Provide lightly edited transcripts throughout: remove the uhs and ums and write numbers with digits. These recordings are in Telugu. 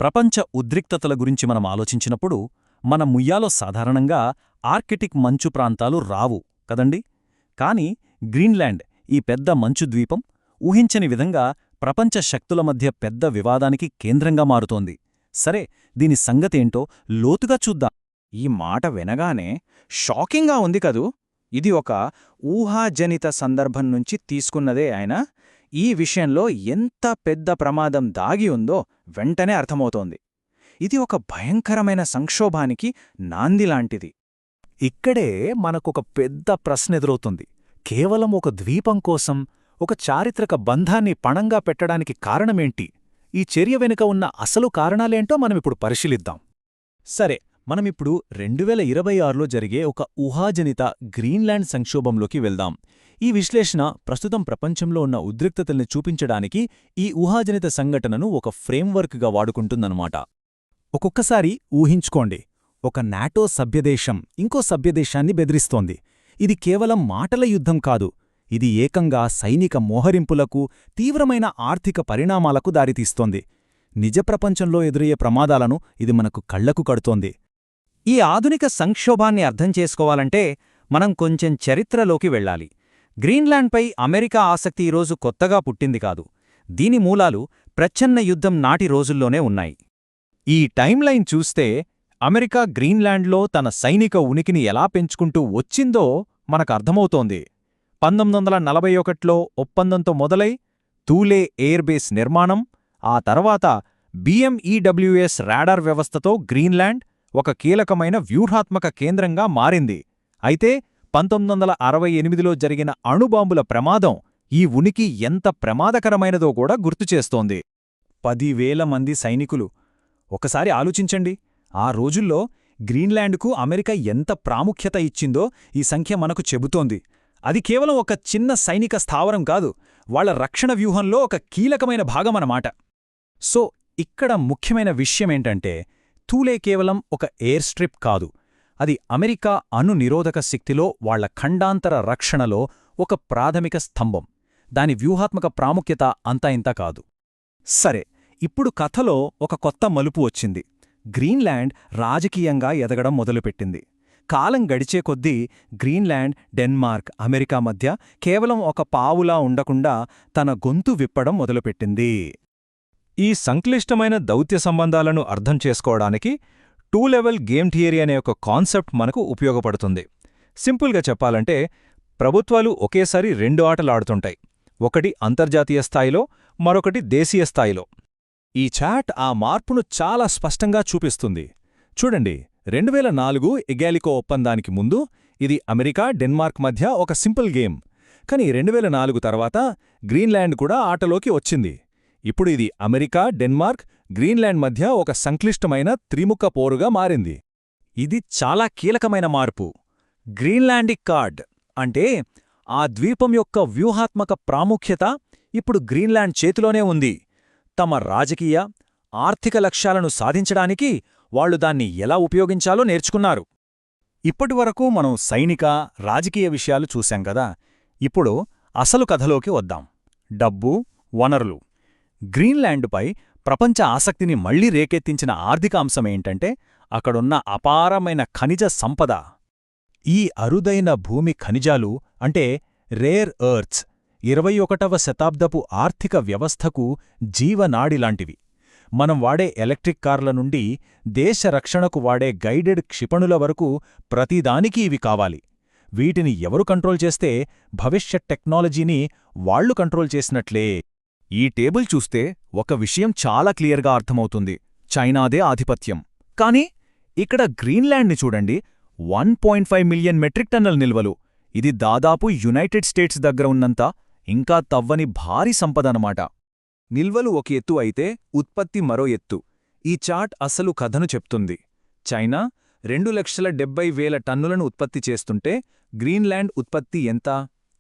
ప్రపంచ ఉద్రిక్తతల గురించి మనం ఆలోచించినప్పుడు మన ముయ్యాలో సాధారణంగా ఆర్కిటిక్ మంచు ప్రాంతాలు రావు కదండి. కాని గ్రీన్లాండ్, ఈ పెద్ద మంచు ద్వీపం ఊహించని విధంగా ప్రపంచ శక్తుల మధ్య పెద్ద వివాదానికి కేంద్రంగా మారుతోంది. సరే, దీని సంగతేంటో లోతుగా చూద్దాం. ఈ మాట వినగానే షాకింగ్గా ఉంది కదూ. ఇది ఒక ఊహాజనిత సందర్భం నుంచి తీసుకున్నదే అయినా ఈ విషయంలో ఎంత పెద్ద ప్రమాదం దాగి ఉందో వెంటనే అర్థమవుతోంది. ఇది ఒక భయంకరమైన సంక్షోభానికి నాందిలాంటిది. ఇక్కడే మనకొక పెద్ద ప్రశ్న ఎదురవుతుంది. కేవలం ఒక ద్వీపం కోసం ఒక చారిత్రక బంధాన్ని పణంగా పెట్టడానికి కారణమేంటి? ఈ చర్య వెనుక ఉన్న అసలు కారణాలేంటో మనమిప్పుడు పరిశీలిద్దాం. సరే, మనమిప్పుడు 2026లో జరిగే ఒక ఊహాజనిత గ్రీన్లాండ్ సంక్షోభంలోకి వెళ్దాం. ఈ విశ్లేషణ ప్రస్తుతం ప్రపంచంలో ఉన్న ఉద్రిక్తతల్ని చూపించడానికి ఈ ఊహాజనిత సంఘటనను ఒక ఫ్రేమ్వర్క్గా వాడుకుంటుందన్నమాట. ఒక్కొక్కసారి ఊహించుకోండి, ఒక నాటో సభ్యదేశం ఇంకో సభ్యదేశాన్ని బెదిరిస్తోంది. ఇది కేవలం మాటల యుద్ధం కాదు, ఇది ఏకంగా సైనిక మోహరింపులకు, తీవ్రమైన ఆర్థిక పరిణామాలకు దారితీస్తోంది. నిజ ప్రపంచంలో ఎదురయ్యే ప్రమాదాలను ఇది మనకు కళ్లకు కడుతోంది. ఈ ఆధునిక సంక్షోభాన్ని అర్థం చేసుకోవాలంటే మనం కొంచెం చరిత్రలోకి వెళ్ళాలి. గ్రీన్లాండ్పై అమెరికా ఆసక్తి ఈరోజు కొత్తగా పుట్టింది కాదు. దీని మూలాలు ప్రచ్ఛన్న యుద్ధం నాటి రోజుల్లోనే ఉన్నాయి. ఈ టైంలైన్ చూస్తే అమెరికా గ్రీన్లాండ్లో తన సైనిక ఉనికిని ఎలా పెంచుకుంటూ వచ్చిందో మనకర్థమవుతోంది. 1941లో ఒప్పందంతో మొదలై తూలే ఎయిర్బేస్ నిర్మాణం, ఆ తర్వాత BMEWS రాడార్ వ్యవస్థతో గ్రీన్లాండ్ ఒక కీలకమైన వ్యూహాత్మక కేంద్రంగా మారింది. అయితే 1968లో జరిగిన అణుబాంబుల ప్రమాదం ఈ ఉనికి ఎంత ప్రమాదకరమైనదో కూడా గుర్తుచేస్తోంది. 10,000 మంది సైనికులు. ఒకసారి ఆలోచించండి, ఆ రోజుల్లో గ్రీన్లాండ్కు అమెరికా ఎంత ప్రాముఖ్యత ఇచ్చిందో ఈ సంఖ్య మనకు చెబుతోంది. అది కేవలం ఒక చిన్న సైనిక స్థావరం కాదు, వాళ్ల రక్షణ వ్యూహంలో ఒక కీలకమైన భాగమన్నమాట. సో ఇక్కడ ముఖ్యమైన విషయమేంటంటే, తూలే కేవలం ఒక ఎయిర్ స్ట్రిప్ కాదు, అది అమెరికా అణు నిరోధక శక్తిలో వాళ్ల ఖండాంతర రక్షణలో ఒక ప్రాథమిక స్తంభం. దాని వ్యూహాత్మక ప్రాముఖ్యత అంతా ఇంతా కాదు. సరే, ఇప్పుడు కథలో ఒక కొత్త మలుపు వచ్చింది. గ్రీన్లాండ్ రాజకీయంగా ఎదగడం మొదలుపెట్టింది. కాలం గడిచే కొద్దీ గ్రీన్లాండ్, డెన్మార్క్, అమెరికా మధ్య కేవలం ఒక పావులా ఉండకుండా తన గొంతు విప్పడం మొదలుపెట్టింది. ఈ సంక్లిష్టమైన దౌత్య సంబంధాలను అర్థం చేసుకోవడానికి టూ లెవెల్ గేమ్ థియరీ అనే ఒక కాన్సెప్ట్ మనకు ఉపయోగపడుతుంది. సింపుల్గా చెప్పాలంటే, ప్రభుత్వాలు ఒకేసారి 2 ఆటలాడుతుంటాయి. ఒకటి అంతర్జాతీయ స్థాయిలో, మరొకటి దేశీయ స్థాయిలో. ఈ చాట్ ఆ మార్పును చాలా స్పష్టంగా చూపిస్తుంది. చూడండి, 2004 ఎగాలికో ఒప్పందానికి ముందు ఇది అమెరికా, డెన్మార్క్ మధ్య ఒక సింపుల్ గేమ్. కాని 2004 తర్వాత గ్రీన్లాండ్ కూడా ఆటలోకి వచ్చింది. ఇప్పుడు ఇది అమెరికా, డెన్మార్క్, గ్రీన్లాండ్ మధ్య ఒక సంక్లిష్టమైన త్రిముఖ పోరుగా మారింది. ఇది చాలా కీలకమైన మార్పు. గ్రీన్లాండిక్ కార్డ్ అంటే ఆ ద్వీపం యొక్క వ్యూహాత్మక ప్రాముఖ్యత ఇప్పుడు గ్రీన్లాండ్ చేతిలోనే ఉంది. తమ రాజకీయ, ఆర్థిక లక్ష్యాలను సాధించడానికి వాళ్లు దాన్ని ఎలా ఉపయోగించాలో నేర్చుకున్నారు. ఇప్పటివరకు మనం సైనిక, రాజకీయ విషయాలు చూశాం కదా. ఇప్పుడు అసలు కథలోకి వద్దాం. డబ్బు, వనరులు. గ్రీన్లాండ్పై ప్రపంచ ఆసక్తిని మళ్లీ రేకెత్తించిన ఆర్థిక అంశమేంటంటే అక్కడున్న అపారమైన ఖనిజ సంపద. ఈ అరుదైన భూమి ఖనిజాలు అంటే రేర్ ఎర్త్స్ 21వ శతాబ్దపు ఆర్థిక వ్యవస్థకు జీవనాడిలాంటివి. మనం వాడే ఎలక్ట్రిక్ కార్ల నుండి దేశ రక్షణకు వాడే గైడెడ్ క్షిపణుల వరకు ప్రతిదానికి ఇవి కావాలి. వీటిని ఎవరు కంట్రోల్ చేస్తే భవిష్యత్ టెక్నాలజీని వాళ్లు కంట్రోల్ చేసినట్లే. ఈ టేబుల్ చూస్తే ఒక విషయం చాలా క్లియర్గా అర్థమవుతుంది: చైనాదే ఆధిపత్యం. కానీ ఇక్కడ గ్రీన్లాండ్ని చూడండి, 1.5 మిలియన్ మెట్రిక్ టన్నుల నిల్వలు. ఇది దాదాపు యునైటెడ్ స్టేట్స్ దగ్గర ఉన్నంత ఇంకా తవ్వని భారీ సంపదనమాట. నిల్వలు ఒక ఎత్తు అయితే ఉత్పత్తి మరో ఎత్తు. ఈ చార్ట్ అసలు కథను చెప్తుంది. చైనా 2,70,000 టన్నులను ఉత్పత్తి చేస్తుంటే గ్రీన్లాండ్ ఉత్పత్తి ఎంత?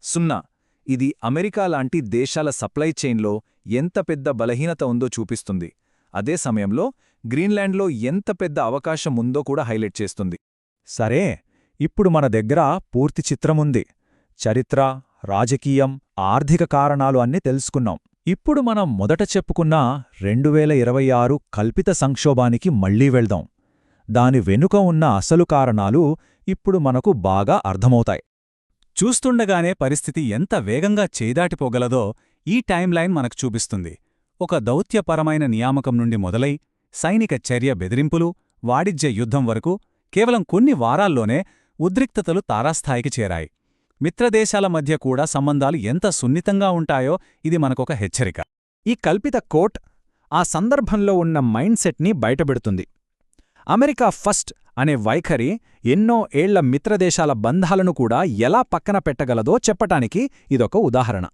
0. ఇది అమెరికా లాంటి దేశాల సప్లై చైన్లో ఎంత పెద్ద బలహీనత ఉందో చూపిస్తుంది. అదే సమయంలో గ్రీన్లాండ్లో ఎంత పెద్ద అవకాశం ఉందో కూడా హైలైట్ చేస్తుంది. సరే, ఇప్పుడు మన దగ్గర పూర్తి చిత్రముంది. చరిత్ర, రాజకీయం, ఆర్థిక కారణాలు అన్నీ తెలుసుకున్నాం. ఇప్పుడు మనం మొదట చెప్పుకున్న 2026 కల్పిత సంక్షోభానికి మళ్లీ వెళ్దాం. దాని వెనుక ఉన్న అసలు కారణాలు ఇప్పుడు మనకు బాగా అర్థమవుతాయి. చూస్తుండగానే పరిస్థితి ఎంత వేగంగా చేదాటిపోగలదో ఈ టైమ్లైన్ మనకు చూపిస్తుంది. ఒక దౌత్యపరమైన నియామకం నుండి మొదలై సైనిక చర్య బెదిరింపులు, వాణిజ్య యుద్ధం వరకు కేవలం కొన్ని వారాల్లోనే ఉద్రిక్తతలు తారాస్థాయికి చేరాయి. మిత్రదేశాల మధ్య కూడా సంబంధాలు ఎంత సున్నితంగా ఉంటాయో ఇది మనకొక హెచ్చరిక. ఈ కల్పిత కోట్ ఆ సందర్భంలో ఉన్న మైండ్ సెట్ని బయటపెడుతుంది. అమెరికా ఫస్ట్ అనే వైఖరి ఎన్నో ఏళ్ల మిత్రదేశాల బంధాలను కూడా ఎలా పక్కన పెట్టగలదో చెప్పటానికి ఇదొక ఉదాహరణ.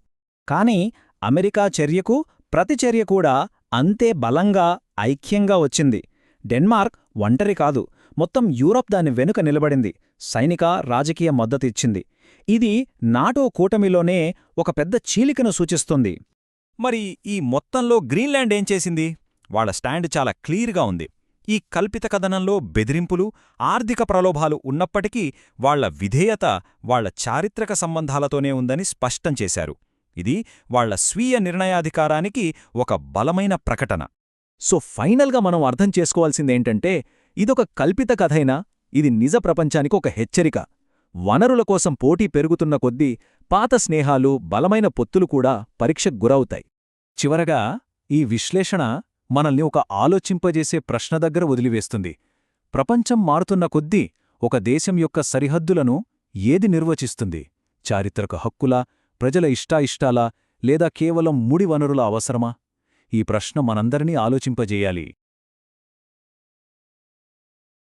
కాని అమెరికా చర్యకు ప్రతిచర్య కూడా అంతే బలంగా, ఐక్యంగా వచ్చింది. డెన్మార్క్ ఒంటరి కాదు, మొత్తం యూరప్ దాని వెనుక నిలబడింది, సైనిక, రాజకీయ మద్దతు ఇచ్చింది. ఇది నాటో కూటమిలోనే ఒక పెద్ద చీలికను సూచిస్తుంది. మరి ఈ మొత్తంలో గ్రీన్లాండ్ ఏం చేసింది? వాళ్ళ స్టాండ్ చాలా క్లియర్గా ఉంది. ఈ కల్పిత కథనంలో బెదిరింపులు, ఆర్థిక ప్రలోభాలు ఉన్నప్పటికీ వాళ్ల విధేయత వాళ్ల చారిత్రక సంబంధాలతోనే ఉందని స్పష్టం చేశారు. ఇది వాళ్ల స్వీయ నిర్ణయాధికారానికి ఒక బలమైన ప్రకటన. సో ఫైనల్గా మనం అర్థం చేసుకోవాల్సిందేంటంటే, ఇదొక కల్పిత కథైనా ఇది నిజ ప్రపంచానికి ఒక హెచ్చరిక. వనరుల కోసం పోటీ పెరుగుతున్న కొద్దీ పాత స్నేహాలు, బలమైన పొత్తులు కూడా పరీక్షకు గురవుతాయి. చివరగా ఈ విశ్లేషణ మనల్ని ఒక ఆలోచింపజేసే ప్రశ్న దగ్గర వదిలివేస్తుంది. ప్రపంచం మారుతున్న కొద్దీ ఒక దేశం యొక్క సరిహద్దులను ఏది నిర్వచిస్తుంది? చారిత్రక హక్కులా, ప్రజల ఇష్టాయిష్టాలా, లేదా కేవలం ముడి వనరుల అవసరమా? ఈ ప్రశ్న మనందరినీ ఆలోచింపజేయాలి.